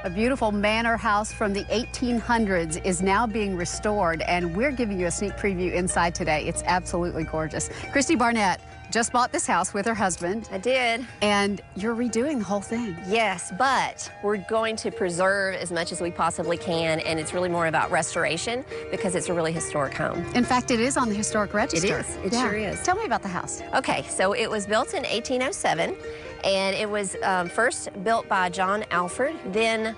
A beautiful manor house from the 1800s is now being restored, and we're giving you a sneak preview inside today. It's absolutely gorgeous. Christy Barnett just bought this house with her husband. I did. And you're redoing the whole thing. Yes, but we're going to preserve as much as we possibly can, and it's really more about restoration because it's a really historic home. In fact, it is on the historic register. It is. It sure is. Tell me about the house. Okay, so it was built in 1807, and it was first built by John Alford, then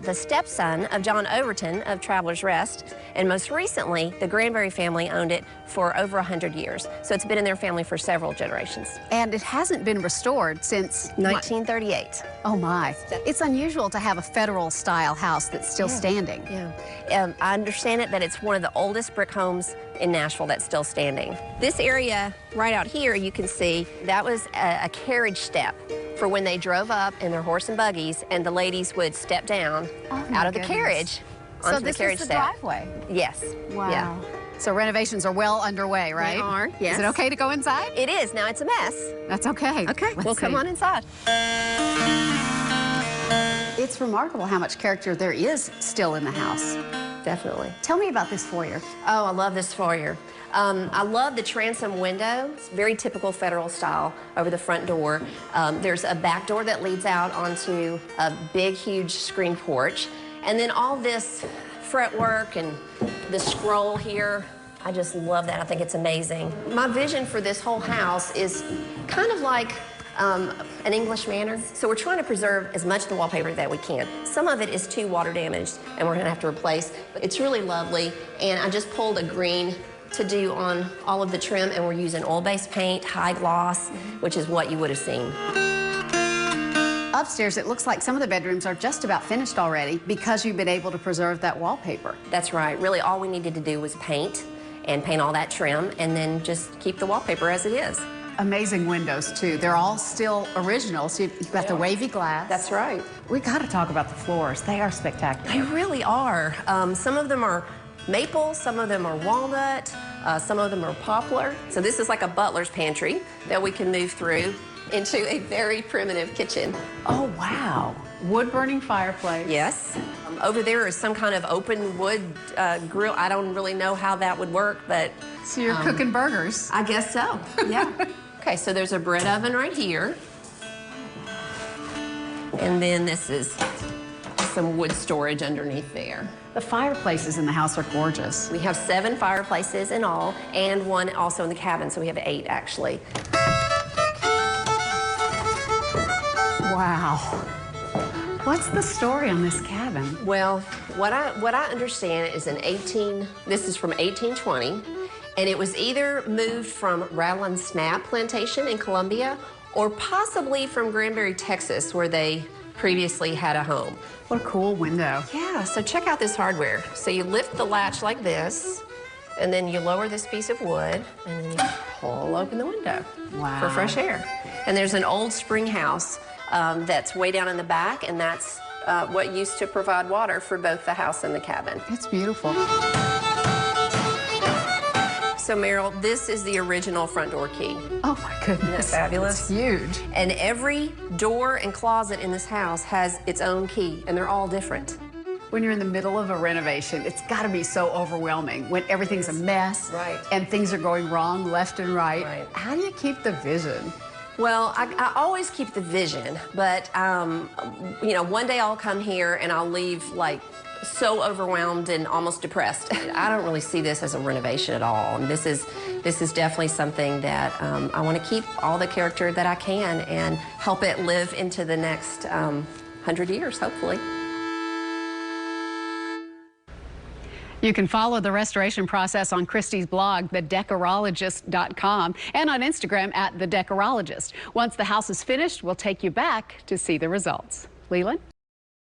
the stepson of John Overton of Travelers Rest, and most recently, the Granbery family owned it for over 100 years. So it's been in their family for several generations. And it hasn't been restored since 1938. Oh my. It's unusual to have a federal-style house that's still standing. Yeah. I understand it that it's one of the oldest brick homes in Nashville that's still standing. This area right out here, you can see, that was a carriage step for when they drove up in their horse and buggies, and the ladies would step down out of the carriage onto the carriage step. So this is the driveway? Yes. Wow. Yeah. So renovations are well underway, right? They are, yes. Is it okay to go inside? It is. Now it's a mess. That's okay. Okay, Let's come on inside. It's remarkable how much character there is still in the house. Definitely. Tell me about this foyer. Oh, I love this foyer. I love the transom window. It's very typical federal style over the front door. There's a back door that leads out onto a big, huge screen porch. And then all this fretwork and the scroll here, I just love that. I think it's amazing. My vision for this whole house is kind of like an English manor. So we're trying to preserve as much of the wallpaper that we can. Some of it is too water damaged and we're gonna have to replace. It's really lovely, and I just pulled a green to do on all of the trim, and we're using oil-based paint, high gloss, which is what you would have seen. Upstairs, it looks like some of the bedrooms are just about finished already because you've been able to preserve that wallpaper. That's right. Really, all we needed to do was paint all that trim, and then just keep the wallpaper as it is. Amazing windows, too. They're all still original, so you've got the wavy glass. That's right. We got to talk about the floors. They are spectacular. They really are. Some of them are maple, some of them are walnut, some of them are poplar. So this is like a butler's pantry that we can move through into a very primitive kitchen. Oh, wow. Wood-burning fireplace. Yes. Over there is some kind of open wood grill. I don't really know how that would work, but... So you're cooking burgers. I guess so, yeah. Okay, so there's a bread oven right here. And then this is some wood storage underneath there. The fireplaces in the house are gorgeous. We have 7 fireplaces in all, and one also in the cabin, so we have 8 actually. Wow. What's the story on this cabin? Well, what I understand is this is from 1820, and it was either moved from Rattle and Snap Plantation in Columbia, or possibly from Granbery, Texas, where they previously had a home. What a cool window. Yeah, so check out this hardware. So you lift the latch like this, and then you lower this piece of wood, and then you pull open the window for fresh air. And there's an old spring house that's way down in the back, and that's what used to provide water for both the house and the cabin. It's beautiful. So Meryl, this is the original front door key. Oh my goodness. Isn't that fabulous? It's huge. And every door and closet in this house has its own key, and they're all different. When you're in the middle of a renovation, it's got to be so overwhelming when everything's a mess and things are going wrong left and right. How do you keep the vision? Well, I always keep the vision, but you know, one day I'll come here and I'll leave like so overwhelmed and almost depressed. I don't really see this as a renovation at all. And this is definitely something that I want to keep all the character that I can and help it live into the next 100 years, hopefully. You can follow the restoration process on Christy's blog, thedecorologist.com, and on Instagram @thedecorologist. Once the house is finished, we'll take you back to see the results. Leland?